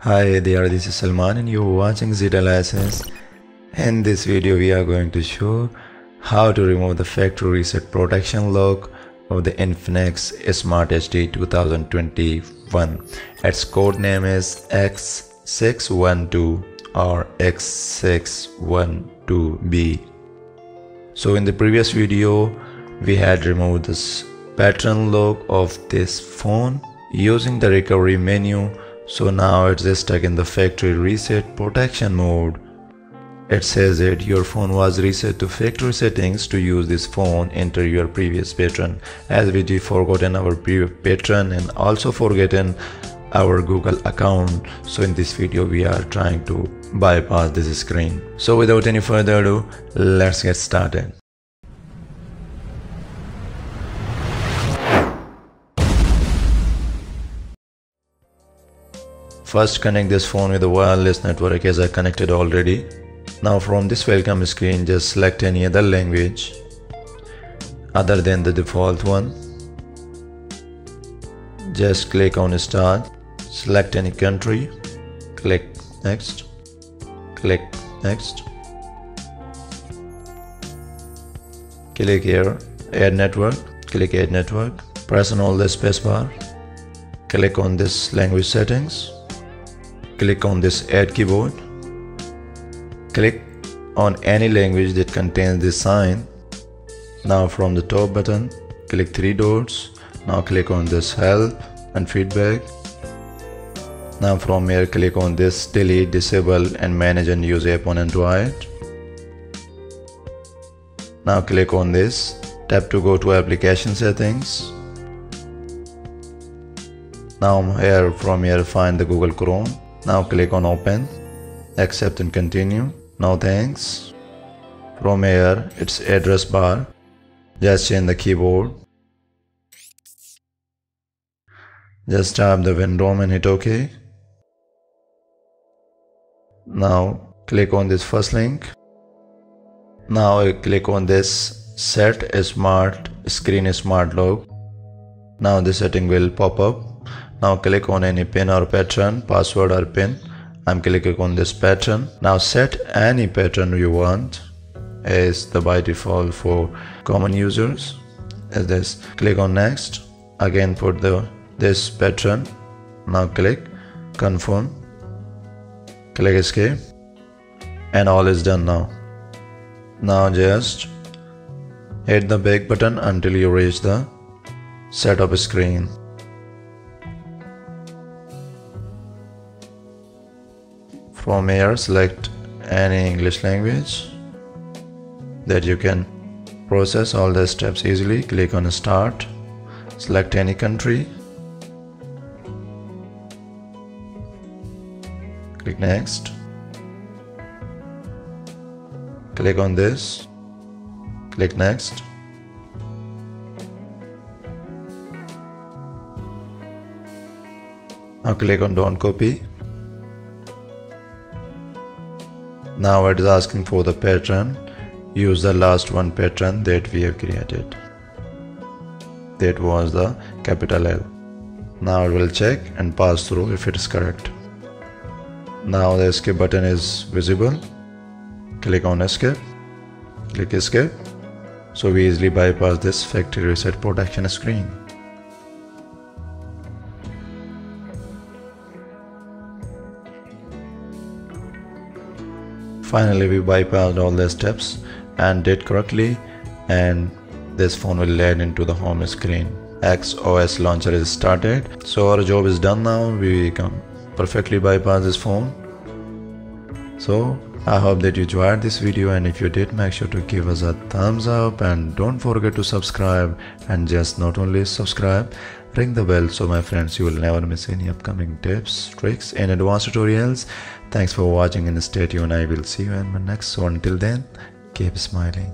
Hi there, this is Salman and you're watching Zettalysis. In this video we are going to show how to remove the factory reset protection lock of the Infinix SMART HD 2021. Its code name is x612 or x612B. So in the previous video we had removed this pattern lock of this phone using the recovery menu. So now it's stuck in the factory reset protection mode. It says that your phone was reset to factory settings. To use this phone, enter your previous pattern, as we did forgotten our previous pattern and also forgotten our Google account. So in this video we are trying to bypass this screen. So without any further ado, let's get started. First, connect this phone with a wireless network as I connected already. Now from this welcome screen, just select any other language other than the default one. Just click on Start, select any country, click Next, click Next. Click here, Add Network, click Add Network, press and hold the spacebar, click on this language settings. Click on this Add Keyboard. Click on any language that contains this sign. Now from the top button, click three dots. Now click on this Help and Feedback. Now from here, click on this Delete, Disable and Manage and Use App on Android. Now click on this. Tap to go to Application Settings. Now from here find the Google Chrome. Now click on Open, Accept and Continue. Now thanks. From here it's address bar. Just change the keyboard. Just tap the window and hit OK. Now click on this first link. Now click on this Set a Smart Screen Smart Lock. Now the setting will pop up. Now click on any pin or pattern, password or pin. I'm clicking on this pattern. Now set any pattern you want as the by default for common users as this. Click on next. Again put this pattern. Now click confirm. Click escape and all is done now. Now just hit the back button until you reach the setup screen. From here select any English language that you can process all the steps easily. Click on Start, select any country, click Next, click on this, click Next. Now click on Don't Copy. Now it is asking for the pattern. Use the last one pattern that we have created. That was the capital L. Now it will check and pass through if it is correct. Now the escape button is visible. Click on escape. Click escape. So we easily bypass this factory reset protection screen. Finally we bypassed all the steps and did correctly, and this phone will land into the home screen. XOS launcher is started. So our job is done now. We can perfectly bypass this phone. So I hope that you enjoyed this video, and if you did, make sure to give us a thumbs up and don't forget to subscribe. And just not only subscribe, ring the bell so my friends you will never miss any upcoming tips, tricks and advanced tutorials. Thanks for watching and stay tuned. I will see you in my next one. Till then, keep smiling.